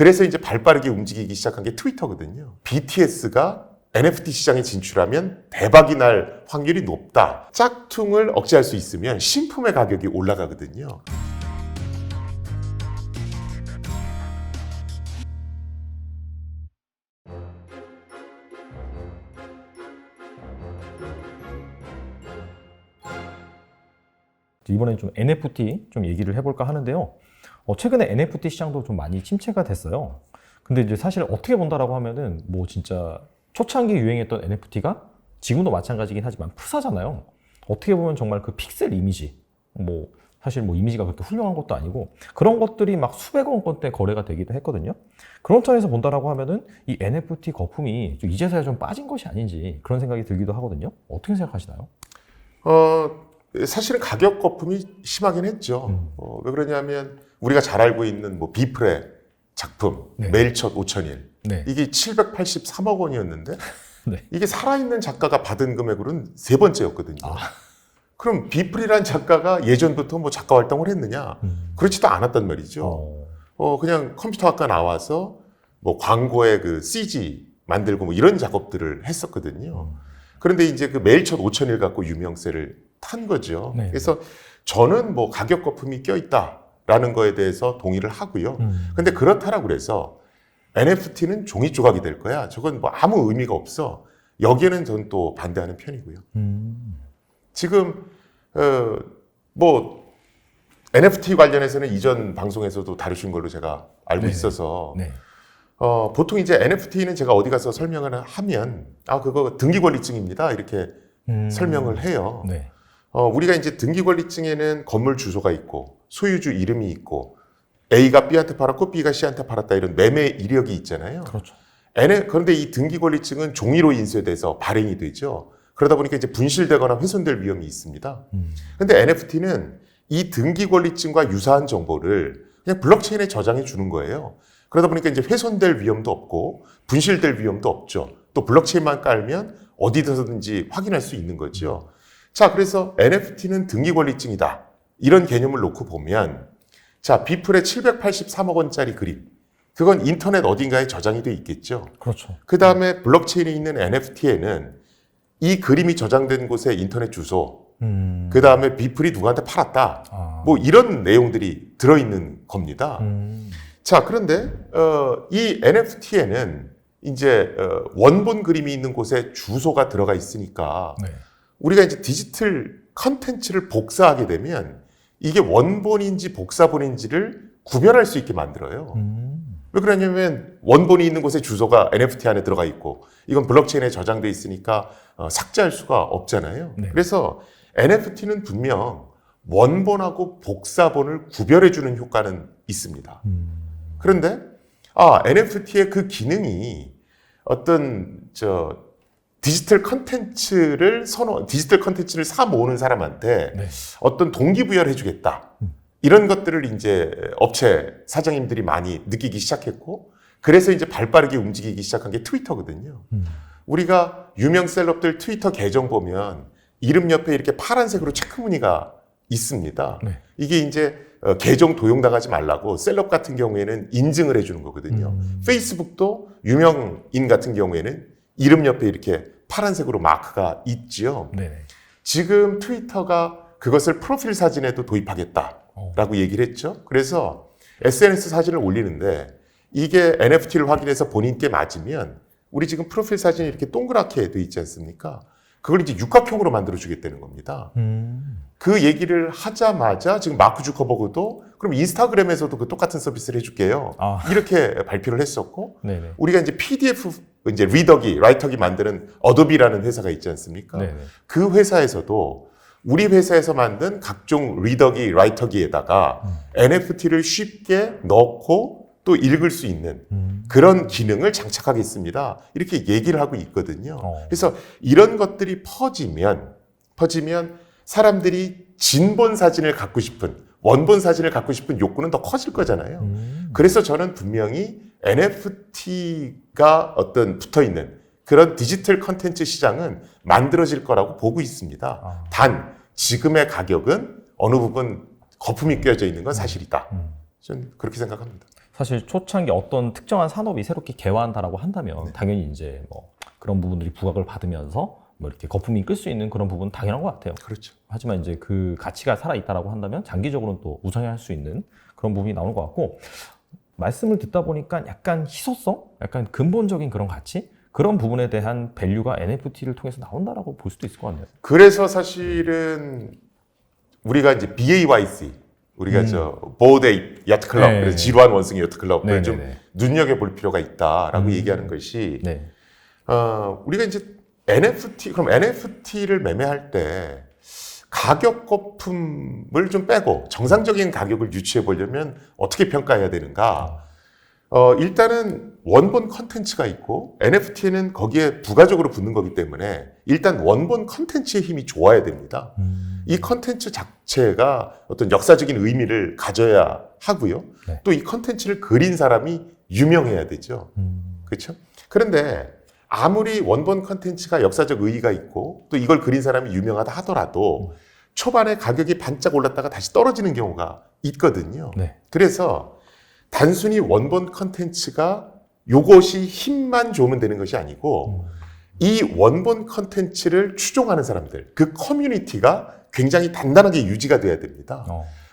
그래서 이제 발빠르게 움직이기 시작한 게 트위터거든요. BTS가 NFT 시장에 진출하면 대박이 날 확률이 높다. 짝퉁을 억제할 수 있으면 신품의 가격이 올라가거든요. 이번엔 좀 NFT 좀 얘기를 해볼까 하는데요. 최근에 NFT 시장도 좀 많이 침체가 됐어요. 근데 이제 사실 어떻게 본다라고 하면은 뭐 진짜 초창기 유행했던 NFT가 지금도 마찬가지긴 하지만 푸사잖아요. 어떻게 보면 정말 그 픽셀 이미지, 뭐 사실 뭐 이미지가 그렇게 훌륭한 것도 아니고 그런 것들이 막 수백억 원대 거래가 되기도 했거든요. 그런 차원에서 본다라고 하면은 이 NFT 거품이 좀 이제서야 좀 빠진 것이 아닌지 그런 생각이 들기도 하거든요. 어떻게 생각하시나요? 사실은 가격 거품이 심하긴 했죠. 왜 그러냐면 우리가 잘 알고 있는 뭐 비프레 작품 네. 매일첫 5,000일 네. 이게 783억 원이었는데 네. 이게 살아있는 작가가 받은 금액으로는 세 번째였거든요. 그럼 비프리란 작가가 예전부터 뭐 작가 활동을 했느냐? 그렇지도 않았단 말이죠. 그냥 컴퓨터학과 나와서 뭐 광고에 그 CG 만들고 뭐 이런 작업들을 했었거든요. 그런데 이제 그 매일 첫 5,000일 갖고 유명세를 탄 거죠. 네. 그래서 저는 뭐 가격 거품이 껴있다라는 거에 대해서 동의를 하고요. 근데 그렇다라고 그래서 NFT는 종이 조각이 될 거야. 저건 뭐 아무 의미가 없어. 여기에는 저는 또 반대하는 편이고요. 지금 뭐 NFT 관련해서는 이전 방송에서도 다루신 걸로 제가 알고 네네. 있어서 네. 보통 이제 NFT는 제가 어디 가서 설명을 하면 그거 등기권리증입니다 이렇게 설명을 해요. 네. 우리가 이제 등기권리증에는 건물 주소가 있고 소유주 이름이 있고 A가 B한테 팔았고 B가 C한테 팔았다 이런 매매 이력이 있잖아요. 그렇죠. 그런데 이 등기권리증은 종이로 인쇄돼서 발행이 되죠. 그러다 보니까 이제 분실되거나 훼손될 위험이 있습니다. 근데 NFT는 이 등기권리증과 유사한 정보를 그냥 블록체인에 저장해 주는 거예요. 그러다 보니까 이제 훼손될 위험도 없고 분실될 위험도 없죠. 또 블록체인만 깔면 어디서든지 확인할 수 있는 거죠. 자, 그래서 NFT는 등기권리증이다. 이런 개념을 놓고 보면 자, 비플의 783억 원짜리 그림. 그건 인터넷 어딘가에 저장이 돼 있겠죠. 그렇죠. 그 다음에 블록체인에 있는 NFT에는 이 그림이 저장된 곳의 인터넷 주소, 그 다음에 비플이 누구한테 팔았다. 뭐 이런 내용들이 들어있는 겁니다. 자, 그런데 이 NFT에는 이제 원본 그림이 있는 곳에 주소가 들어가 있으니까 네. 우리가 이제 디지털 컨텐츠를 복사하게 되면 이게 원본인지 복사본인지를 구별할 수 있게 만들어요. 왜 그러냐면 원본이 있는 곳에 주소가 NFT 안에 들어가 있고 이건 블록체인에 저장돼 있으니까 삭제할 수가 없잖아요. 네. 그래서 NFT는 분명 원본하고 복사본을 구별해주는 효과는 있습니다. 그런데 NFT의 그 기능이 어떤 디지털 컨텐츠를 사 모으는 사람한테 네. 어떤 동기부여를 해주겠다. 이런 것들을 이제 업체 사장님들이 많이 느끼기 시작했고, 그래서 이제 발빠르게 움직이기 시작한 게 트위터거든요. 우리가 유명 셀럽들 트위터 계정 보면 이름 옆에 이렇게 파란색으로 체크무늬가 있습니다. 네. 이게 이제 계정 도용당하지 말라고 셀럽 같은 경우에는 인증을 해주는 거거든요. 페이스북도 유명인 같은 경우에는 이름 옆에 이렇게 파란색으로 마크가 있지요. 네네. 지금 트위터가 그것을 프로필 사진에도 도입하겠다라고 얘기를 했죠. 그래서 SNS 사진을 올리는데 이게 NFT를 확인해서 본인께 맞으면 우리 지금 프로필 사진이 이렇게 동그랗게 돼 있지 않습니까? 그걸 이제 육각형으로 만들어주겠다는 겁니다. 그 얘기를 하자마자 지금 마크 주커버그도 그럼 인스타그램에서도 그 똑같은 서비스를 해줄게요. 이렇게 발표를 했었고, 네네. 우리가 이제 PDF 이제 라이터기 만드는 어도비라는 회사가 있지 않습니까? 네네. 그 회사에서도 우리 회사에서 만든 각종 라이터기에다가 NFT를 쉽게 넣고 또 읽을 수 있는 그런 기능을 장착하겠습니다. 이렇게 얘기를 하고 있거든요. 그래서 이런 것들이 퍼지면 사람들이 진본 사진을 갖고 싶은, 원본 사진을 갖고 싶은 욕구는 더 커질 거잖아요. 그래서 저는 분명히 NFT가 어떤 붙어 있는 그런 디지털 컨텐츠 시장은 만들어질 거라고 보고 있습니다. 단 지금의 가격은 어느 부분 거품이 껴져 있는 건 사실이다. 저는 그렇게 생각합니다. 사실 초창기 어떤 특정한 산업이 새롭게 개화한다라고 한다면 네. 당연히 이제 뭐 그런 부분들이 부각을 받으면서 뭐 이렇게 거품이 끌 수 있는 그런 부분은 당연한 것 같아요. 그렇죠. 하지만 이제 그 가치가 살아있다라고 한다면 장기적으로는 또 우상향할 수 있는 그런 부분이 나오는 것 같고, 말씀을 듣다 보니까 약간 희소성? 약간 근본적인 그런 가치? 그런 부분에 대한 밸류가 NFT를 통해서 나온다라고 볼 수도 있을 것 같네요. 그래서 사실은 우리가 이제 BAYC, 우리가 저 보데이 야트 클럽, 네. 그래서 지루한 원숭이 야트 클럽을 네, 좀 네, 네. 눈여겨볼 필요가 있다라고 얘기하는 것이, 네. 우리가 이제 그럼 NFT를 매매할 때 가격 거품을 좀 빼고 정상적인 가격을 유추해 보려면 어떻게 평가해야 되는가? 일단은 원본 컨텐츠가 있고 NFT는 거기에 부가적으로 붙는 거기 때문에 일단 원본 컨텐츠의 힘이 좋아야 됩니다. 이 컨텐츠 자체가 어떤 역사적인 의미를 가져야 하고요. 네. 또 이 컨텐츠를 그린 사람이 유명해야 되죠. 그렇죠? 그런데 아무리 원본 컨텐츠가 역사적 의의가 있고 또 이걸 그린 사람이 유명하다 하더라도 초반에 가격이 반짝 올랐다가 다시 떨어지는 경우가 있거든요. 네. 그래서 단순히 원본 컨텐츠가 요것이 힘만 좋으면 되는 것이 아니고 이 원본 컨텐츠를 추종하는 사람들, 그 커뮤니티가 굉장히 단단하게 유지가 돼야 됩니다.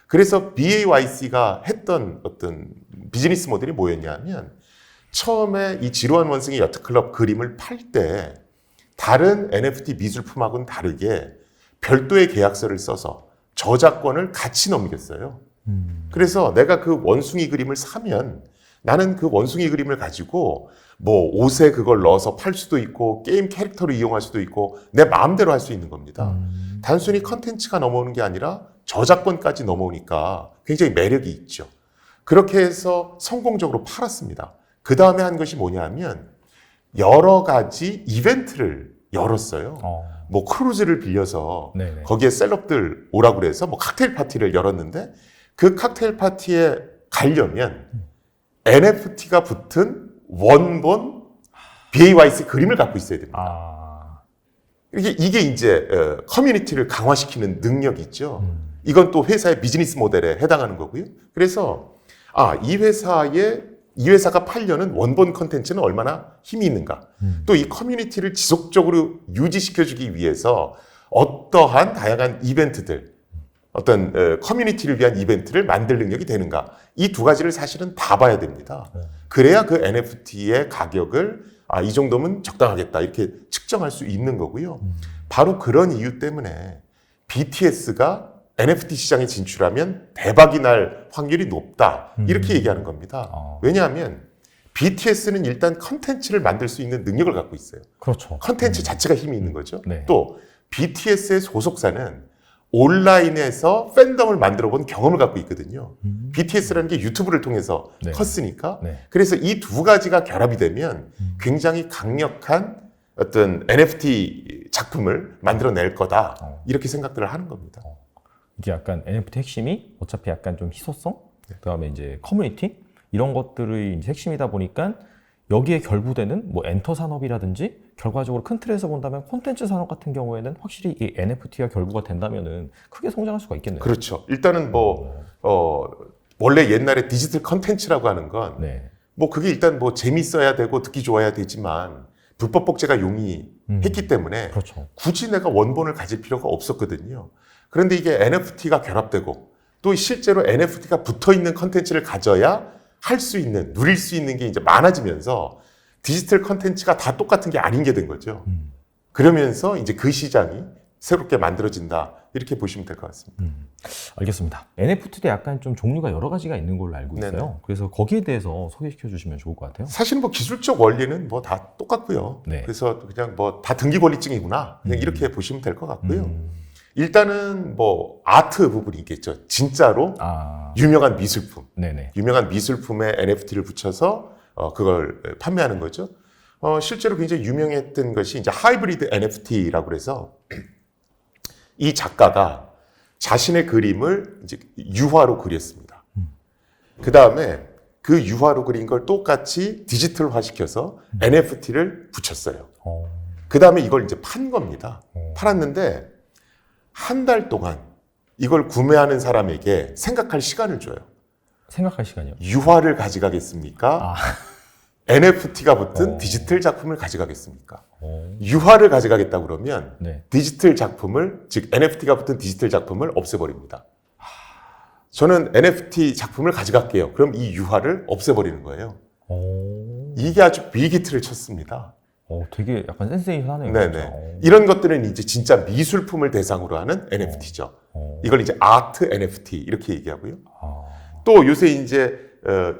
그래서 BAYC가 했던 어떤 비즈니스 모델이 뭐였냐면, 처음에 이 지루한 원숭이 여트클럽 그림을 팔 때 다른 NFT 미술품하고는 다르게 별도의 계약서를 써서 저작권을 같이 넘겼어요. 그래서 내가 그 원숭이 그림을 사면 나는 그 원숭이 그림을 가지고 뭐 옷에 그걸 넣어서 팔 수도 있고 게임 캐릭터로 이용할 수도 있고 내 마음대로 할 수 있는 겁니다. 단순히 컨텐츠가 넘어오는 게 아니라 저작권까지 넘어오니까 굉장히 매력이 있죠. 그렇게 해서 성공적으로 팔았습니다. 그 다음에 한 것이 뭐냐면 여러 가지 이벤트를 열었어요. 뭐 크루즈를 빌려서 네네. 거기에 셀럽들 오라고 그래서 뭐 칵테일 파티를 열었는데 그 칵테일 파티에 가려면 NFT가 붙은 원본 BAYC 그림을 갖고 있어야 됩니다. 이게 이제 커뮤니티를 강화시키는 능력이죠. 이건 또 회사의 비즈니스 모델에 해당하는 거고요. 그래서 이 회사가 팔려는 원본 컨텐츠는 얼마나 힘이 있는가. 또 이 커뮤니티를 지속적으로 유지시켜주기 위해서 어떠한 다양한 이벤트들, 어떤 커뮤니티를 위한 이벤트를 만들 능력이 되는가. 이 두 가지를 사실은 다 봐야 됩니다. 그래야 그 NFT의 가격을 이 정도면 적당하겠다 이렇게 측정할 수 있는 거고요. 바로 그런 이유 때문에 BTS가 NFT 시장에 진출하면 대박이 날 확률이 높다 이렇게 얘기하는 겁니다. 왜냐하면 BTS는 일단 컨텐츠를 만들 수 있는 능력을 갖고 있어요. 그렇죠. 컨텐츠 자체가 힘이 있는 거죠. 네. 또 BTS의 소속사는 온라인에서 팬덤을 만들어 본 경험을 갖고 있거든요. BTS라는 게 유튜브를 통해서 네. 컸으니까. 네. 그래서 이 두 가지가 결합이 되면 굉장히 강력한 어떤 NFT 작품을 만들어낼 거다. 이렇게 생각들을 하는 겁니다. 이게 약간 NFT 핵심이 어차피 약간 좀 희소성, 그다음에 이제 커뮤니티 이런 것들의 이제 핵심이다 보니까 여기에 결부되는 뭐 엔터 산업이라든지 결과적으로 큰 틀에서 본다면 콘텐츠 산업 같은 경우에는 확실히 이 NFT가 결부가 된다면은 크게 성장할 수가 있겠네요. 그렇죠. 일단은 원래 옛날에 디지털 컨텐츠라고 하는 건 네. 뭐 그게 일단 뭐 재밌어야 되고 듣기 좋아야 되지만 불법 복제가 용이했기 때문에 그렇죠. 굳이 내가 원본을 가질 필요가 없었거든요. 그런데 이게 NFT가 결합되고 또 실제로 NFT가 붙어 있는 컨텐츠를 가져야 할 수 있는, 누릴 수 있는 게 이제 많아지면서 디지털 컨텐츠가 다 똑같은 게 아닌 게 된 거죠. 그러면서 이제 그 시장이 새롭게 만들어진다. 이렇게 보시면 될 것 같습니다. 알겠습니다. NFT도 약간 좀 종류가 여러 가지가 있는 걸로 알고 있어요. 네네. 그래서 거기에 대해서 소개시켜 주시면 좋을 것 같아요. 사실 뭐 기술적 원리는 뭐 다 똑같고요. 네. 그래서 그냥 뭐 다 등기 권리증이구나. 그냥 이렇게 보시면 될 것 같고요. 일단은 뭐 아트 부분이 있겠죠. 진짜로 유명한 미술품. 네네. 유명한 미술품에 NFT를 붙여서 그걸 판매하는 거죠. 실제로 굉장히 유명했던 것이 이제 하이브리드 NFT라고 그래서 이 작가가 자신의 그림을 이제 유화로 그렸습니다. 그 다음에 그 유화로 그린 걸 똑같이 디지털화 시켜서 NFT를 붙였어요. 그 다음에 이걸 이제 판 겁니다. 팔았는데 한 달 동안 이걸 구매하는 사람에게 생각할 시간을 줘요. 생각할 시간이요. 유화를 가져가겠습니까? 아. NFT가 붙은 어. 디지털 작품을 가져가겠습니까? 어. 유화를 가져가겠다 그러면 네. 디지털 작품을, 즉 NFT가 붙은 디지털 작품을 없애버립니다. 저는 NFT 작품을 가져갈게요. 그럼 이 유화를 없애버리는 거예요. 오. 이게 아주 비기틀을 쳤습니다. 되게 약간 센세이션하네요. 네네. 진짜. 이런 것들은 이제 진짜 미술품을 대상으로 하는 NFT죠. 이걸 이제 아트 NFT 이렇게 얘기하고요. 아. 또 요새 이제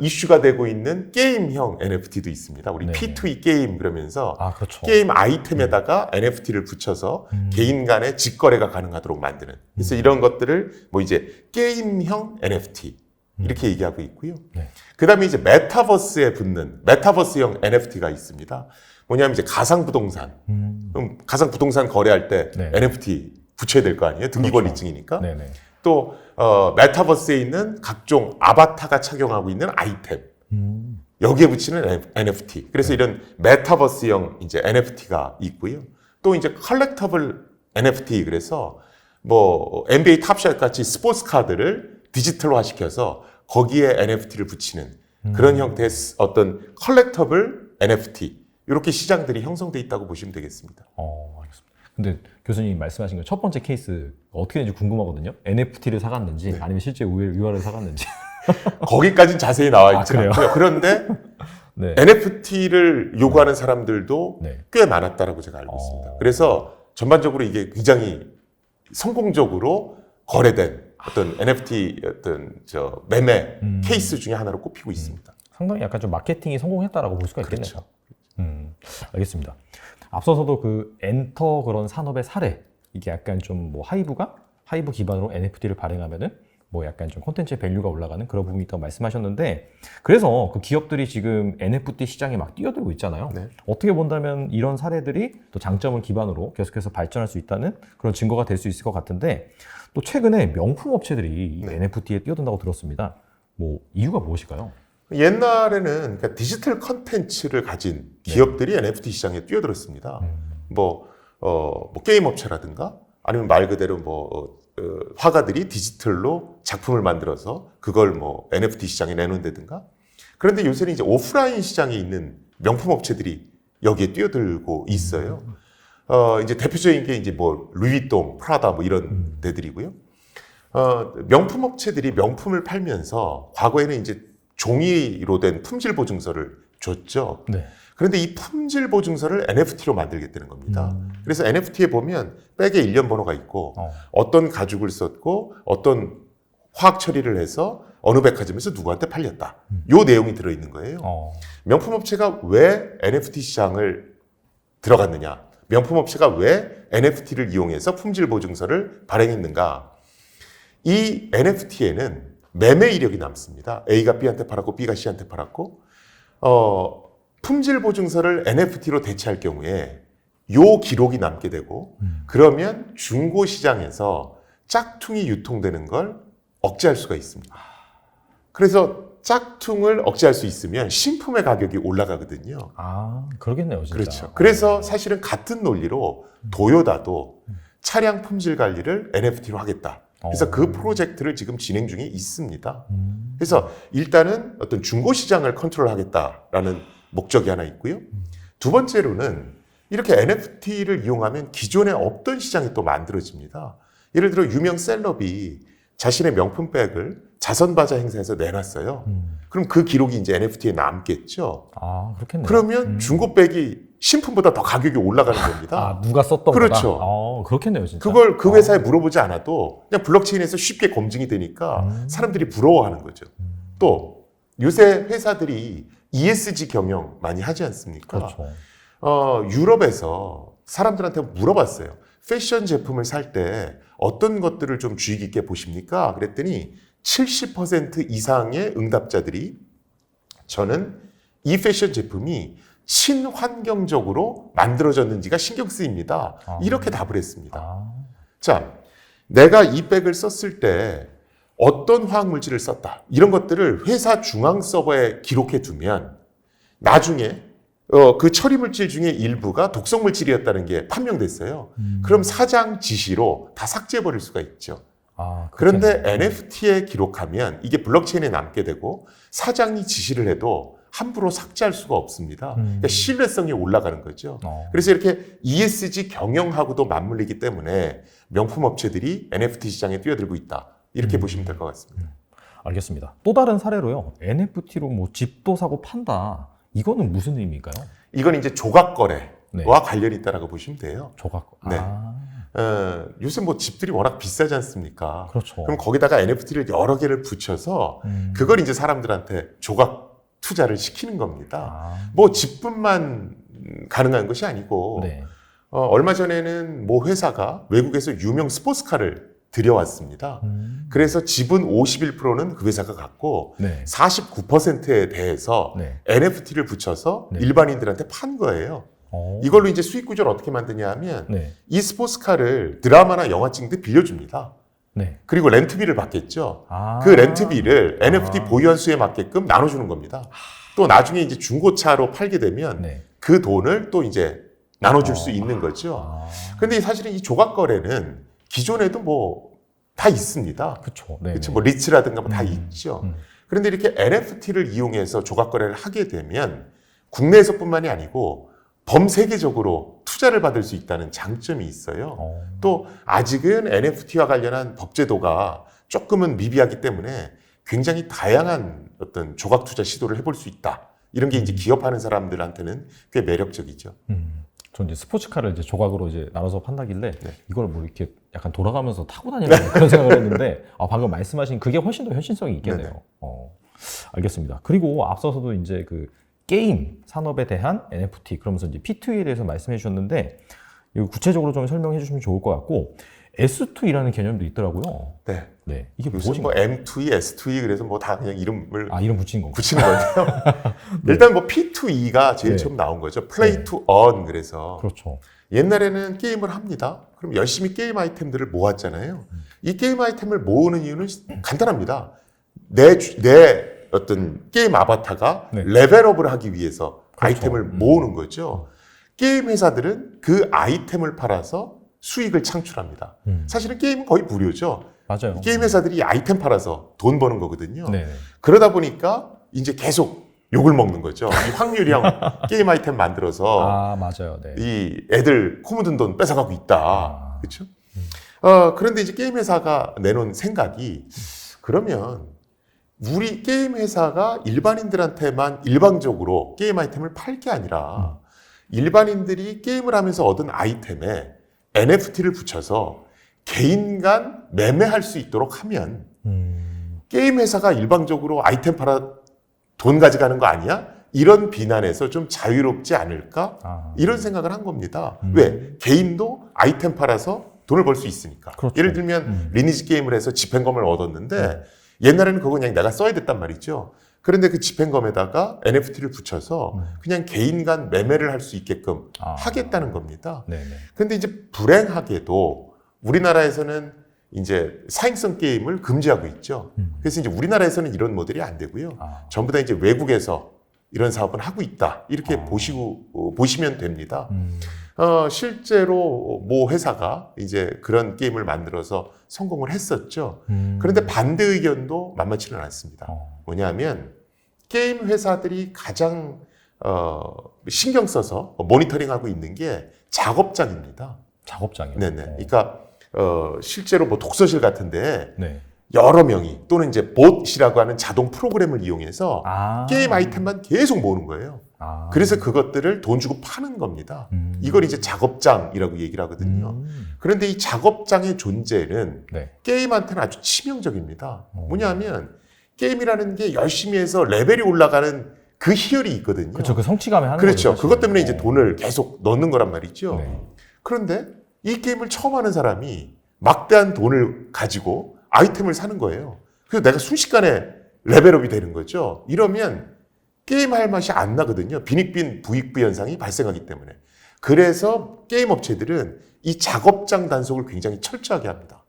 이슈가 되고 있는 게임형 NFT도 있습니다. 우리 네. P2E 게임 그러면서 아, 그렇죠. 게임 아이템에다가 NFT를 붙여서 개인 간의 직거래가 가능하도록 만드는. 그래서 이런 것들을 뭐 이제 게임형 NFT 이렇게 얘기하고 있고요. 네. 그 다음에 이제 메타버스에 붙는 메타버스형 NFT가 있습니다. 뭐냐면 이제 가상부동산. 그럼 가상부동산 거래할 때 네. NFT 붙여야 될 거 아니에요? 등기권리증이니까. 네네. 또 메타버스에 있는 각종 아바타가 착용하고 있는 아이템. 여기에 붙이는 NFT. 그래서 이런 메타버스형 이제 NFT가 있고요. 또 이제 컬렉터블 NFT 그래서 뭐 NBA 탑샷 같이 스포츠 카드를 디지털화 시켜서 거기에 NFT를 붙이는 그런 형태의 어떤 컬렉터블 NFT 이렇게 시장들이 형성돼 있다고 보시면 되겠습니다. 알겠습니다. 근데 교수님 말씀하신 거 첫 번째 케이스 어떻게 되는지 궁금하거든요. NFT를 사갔는지 네. 아니면 실제 유화를 사갔는지. 거기까지는 자세히 나와 있지 그래요? 않고요. 그런데 네. NFT를 요구하는 사람들도 네. 꽤 많았다라고 제가 알고 있습니다. 그래서 전반적으로 이게 굉장히 성공적으로 거래된 어떤 NFT 어떤 매매 케이스 중에 하나로 꼽히고 있습니다. 상당히 약간 좀 마케팅이 성공했다라고 볼 수가 있겠네요. 그렇죠. 알겠습니다. 앞서서도 그 엔터 그런 산업의 사례, 이게 약간 좀 뭐 하이브 기반으로 NFT를 발행하면은 뭐 약간 좀 콘텐츠의 밸류가 올라가는 그런 부분이 있다고 말씀하셨는데, 그래서 그 기업들이 지금 NFT 시장에 막 뛰어들고 있잖아요. 네. 어떻게 본다면 이런 사례들이 또 장점을 기반으로 계속해서 발전할 수 있다는 그런 증거가 될 수 있을 것 같은데, 또 최근에 명품 업체들이 네. NFT에 뛰어든다고 들었습니다. 뭐 이유가 무엇일까요? 옛날에는 그러니까 디지털 컨텐츠를 가진 기업들이 NFT 시장에 뛰어들었습니다. 뭐 게임 업체라든가 아니면 말 그대로 화가들이 디지털로 작품을 만들어서 그걸 뭐 NFT 시장에 내놓는다든가. 그런데 요새는 이제 오프라인 시장에 있는 명품 업체들이 여기에 뛰어들고 있어요. 이제 대표적인 게 이제 뭐 루이비통, 프라다 뭐 이런 데들이고요. 명품 업체들이 명품을 팔면서 과거에는 이제 종이로 된 품질 보증서를 줬죠. 네. 그런데 이 품질 보증서를 NFT로 만들겠다는 겁니다. 그래서 NFT에 보면 백에 일련 번호가 있고 어떤 가죽을 썼고 어떤 화학 처리를 해서 어느 백화점에서 누구한테 팔렸다. 요 내용이 들어있는 거예요. 명품 업체가 왜 NFT 시장을 들어갔느냐? 명품 업체가 왜 NFT를 이용해서 품질 보증서를 발행했는가? 이 NFT에는 매매 이력이 남습니다. A가 B한테 팔았고 B가 C한테 팔았고 품질 보증서를 NFT로 대체할 경우에 요 기록이 남게 되고 그러면 중고 시장에서 짝퉁이 유통되는 걸 억제할 수가 있습니다. 그래서 짝퉁을 억제할 수 있으면 신품의 가격이 올라가거든요. 그러겠네요, 진짜. 그렇죠. 그래서 사실은 같은 논리로 도요다도 차량 품질 관리를 NFT로 하겠다. 그래서 그 프로젝트를 지금 진행 중에 있습니다. 그래서 일단은 어떤 중고 시장을 컨트롤하겠다라는 목적이 하나 있고요. 두 번째로는 이렇게 NFT를 이용하면 기존에 없던 시장이 또 만들어집니다. 예를 들어 유명 셀럽이 자신의 명품백을 자선바자 행사에서 내놨어요. 그럼 그 기록이 이제 NFT에 남겠죠. 그렇겠네요. 그러면 중고백이 신품보다 더 가격이 올라가는 겁니다. 누가 썼던 그렇죠. 거다. 그렇겠네요, 진짜. 그걸 그 회사에 물어보지 않아도 그냥 블록체인에서 쉽게 검증이 되니까 사람들이 부러워하는 거죠. 또 요새 회사들이 ESG 경영 많이 하지 않습니까? 그렇죠. 유럽에서 사람들한테 물어봤어요. 패션 제품을 살 때 어떤 것들을 좀 주의 깊게 보십니까? 그랬더니 70% 이상의 응답자들이 저는 이 패션 제품이 친환경적으로 만들어졌는지가 신경 쓰입니다. 이렇게 답을 했습니다. 자, 내가 이 백을 썼을 때 어떤 화학물질을 썼다. 이런 것들을 회사 중앙 서버에 기록해 두면 나중에 그 처리물질 중에 일부가 독성물질이었다는 게 판명됐어요. 그럼 사장 지시로 다 삭제해버릴 수가 있죠. 그런데 NFT에 기록하면 이게 블록체인에 남게 되고 사장이 지시를 해도 함부로 삭제할 수가 없습니다. 그러니까 신뢰성이 올라가는 거죠. 그래서 이렇게 ESG 경영하고도 맞물리기 때문에 명품 업체들이 NFT 시장에 뛰어들고 있다. 이렇게 보시면 될 것 같습니다. 알겠습니다. 또 다른 사례로요. NFT로 뭐 집도 사고 판다. 이거는 무슨 의미일까요? 이건 이제 조각 거래와 관련이 있다라고 보시면 돼요. 조각. 네. 요새 뭐 집들이 워낙 비싸지 않습니까? 그렇죠. 그럼 거기다가 NFT를 여러 개를 붙여서 그걸 이제 사람들한테 조각 투자를 시키는 겁니다. 뭐 집뿐만 가능한 것이 아니고 네. 얼마 전에는 모 회사가 외국에서 유명 스포츠카를 들여왔습니다. 그래서 지분 51%는 그 회사가 갖고 네. 49%에 대해서 네. NFT를 붙여서 네. 일반인들한테 판 거예요. 이걸로 이제 수익 구조를 어떻게 만드냐 하면 네. 이 스포츠카를 드라마나 영화 찍는 데 빌려줍니다. 네. 그리고 렌트비를 받겠죠. 그 렌트비를 NFT 보유한 수에 맞게끔 나눠주는 겁니다. 또 나중에 이제 중고차로 팔게 되면 네. 그 돈을 또 이제 나눠줄 수 있는 거죠. 근데 사실은 이 조각 거래는 기존에도 뭐 다 있습니다. 그렇죠. 네. 그렇죠. 뭐 리츠라든가 뭐 다 있죠. 그런데 이렇게 NFT를 이용해서 조각 거래를 하게 되면 국내에서뿐만이 아니고 범세계적으로 투자를 받을 수 있다는 장점이 있어요. 또 아직은 NFT와 관련한 법제도가 조금은 미비하기 때문에 굉장히 다양한 어떤 조각 투자 시도를 해볼 수 있다. 이런 게 이제 기업하는 사람들한테는 꽤 매력적이죠. 전 이제 스포츠카를 이제 조각으로 이제 나눠서 판다길래 이걸 뭐 이렇게 약간 돌아가면서 타고 다니는 그런 생각을 했는데 방금 말씀하신 그게 훨씬 더 현실성이 있겠네요. 알겠습니다. 그리고 앞서서도 이제 그 게임 산업에 대한 NFT 그러면서 이제 P2E에 대해서 말씀해 주셨는데 이거 구체적으로 좀 설명해 주시면 좋을 것 같고 S2E라는 개념도 있더라고요. 네. 네. 이게 무슨 뭐 M2E, S2E 그래서 뭐 다 그냥 이름을 이름 붙인 건가요? 붙이는 건데요. 일단 뭐 P2E가 제일 처음 나온 거죠. Play to Earn. 그래서 그렇죠. 옛날에는 게임을 합니다. 그럼 열심히 게임 아이템들을 모았잖아요. 이 게임 아이템을 모으는 이유는 간단합니다. 내 어떤 게임 아바타가 레벨업을 하기 위해서 아이템을 모으는 거죠. 게임 회사들은 그 아이템을 팔아서 수익을 창출합니다. 사실은 게임은 거의 무료죠. 맞아요. 게임 회사들이 아이템 팔아서 돈 버는 거거든요. 네. 그러다 보니까 이제 계속 욕을 먹는 거죠. 이 확률형 게임 아이템 만들어서 맞아요. 네. 이 애들 코 묻은 돈 뺏어가고 있다. 그렇죠? 그런데 이제 게임 회사가 내놓은 생각이 그러면 우리 게임 회사가 일반인들한테만 일방적으로 게임 아이템을 팔 게 아니라 일반인들이 게임을 하면서 얻은 아이템에 NFT를 붙여서 개인 간 매매할 수 있도록 하면 게임 회사가 일방적으로 아이템 팔아 돈 가져가는 거 아니야? 이런 비난에서 좀 자유롭지 않을까? 이런 생각을 한 겁니다. 왜? 개인도 아이템 팔아서 돈을 벌 수 있으니까. 그렇죠. 예를 들면 리니지 게임을 해서 집행검을 얻었는데 옛날에는 그거 그냥 내가 써야 됐단 말이죠. 그런데 그 집행검에다가 NFT를 붙여서 그냥 개인 간 매매를 할 수 있게끔 하겠다는 겁니다. 그런데 이제 불행하게도 우리나라에서는 이제 사행성 게임을 금지하고 있죠. 그래서 이제 우리나라에서는 이런 모델이 안 되고요. 전부 다 이제 외국에서 이런 사업을 하고 있다. 이렇게 보시면 됩니다. 실제로 모 회사가 이제 그런 게임을 만들어서 성공을 했었죠. 그런데 반대 의견도 만만치는 않습니다. 뭐냐면 게임 회사들이 가장 신경 써서 모니터링하고 있는 게 작업장입니다. 작업장이요? 네네. 그러니까 실제로 뭐 독서실 같은데 네. 여러 명이 또는 이제 봇이라고 하는 자동 프로그램을 이용해서 게임 아이템만 계속 모으는 거예요. 그래서 그것들을 돈 주고 파는 겁니다. 이걸 이제 작업장이라고 얘기를 하거든요. 그런데 이 작업장의 존재는 게임한테는 아주 치명적입니다. 뭐냐면 게임이라는 게 열심히 해서 레벨이 올라가는 그 희열이 있거든요. 그렇죠. 그 성취감에 하는 그렇죠. 거죠, 그것 때문에 이제 돈을 계속 넣는 거란 말이죠. 네. 그런데 이 게임을 처음 하는 사람이 막대한 돈을 가지고 아이템을 사는 거예요. 그래서 내가 순식간에 레벨업이 되는 거죠. 이러면 게임할 맛이 안 나거든요. 빈익빈 부익부 현상이 발생하기 때문에. 그래서 게임 업체들은 이 작업장 단속을 굉장히 철저하게 합니다.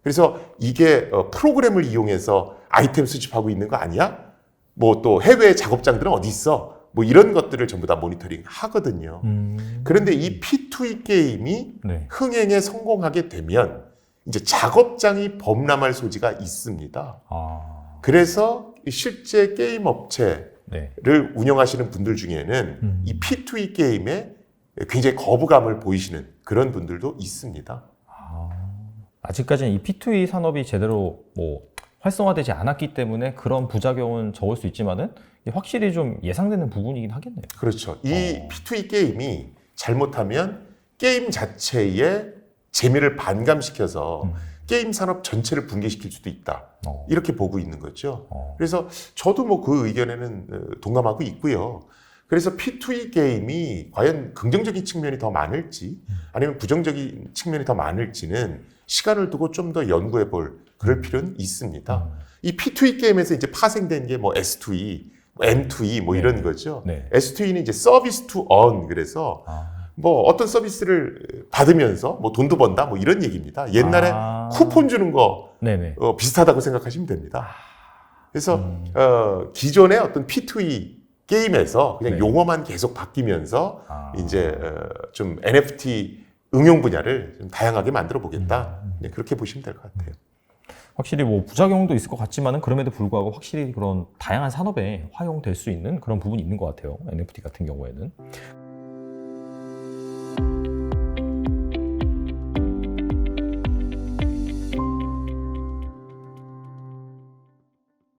그래서 이게 프로그램을 이용해서 아이템 수집하고 있는 거 아니야? 뭐 또 해외 작업장들은 어디 있어? 뭐 이런 것들을 전부 다 모니터링 하거든요. 그런데 이 P2E 게임이 흥행에 성공하게 되면 이제 작업장이 범람할 소지가 있습니다. 아, 그래서 실제 게임 업체를 네. 운영하시는 분들 중에는 이 P2E 게임에 굉장히 거부감을 보이시는 그런 분들도 있습니다. 아직까지는 이 P2E 산업이 제대로 뭐 활성화되지 않았기 때문에 그런 부작용은 적을 수 있지만은 이게 확실히 좀 예상되는 부분이긴 하겠네요. 그렇죠. 이 P2E 게임이 잘못하면 게임 자체의 재미를 반감시켜서 게임 산업 전체를 붕괴시킬 수도 있다. 이렇게 보고 있는 거죠. 그래서 저도 뭐 그 의견에는 동감하고 있고요. 그래서 P2E 게임이 과연 긍정적인 측면이 더 많을지 아니면 부정적인 측면이 더 많을지는 시간을 두고 좀 더 연구해 볼 그럴 필요는 있습니다. 이 P2E 게임에서 이제 파생된 게 뭐 S2E, M2E 뭐 이런 거죠. 네. S2E는 이제 서비스 투 언 그래서 뭐 어떤 서비스를 받으면서 뭐 돈도 번다 뭐 이런 얘기입니다. 옛날에 쿠폰 주는 거 네네. 비슷하다고 생각하시면 됩니다. 그래서 기존의 어떤 P2E 게임에서 그냥 네. 용어만 계속 바뀌면서 이제 좀 NFT 응용 분야를 좀 다양하게 만들어 보겠다. 네, 그렇게 보시면 될 것 같아요. 확실히 뭐 부작용도 있을 것 같지만은 그럼에도 불구하고 확실히 그런 다양한 산업에 활용될 수 있는 그런 부분이 있는 것 같아요. NFT 같은 경우에는.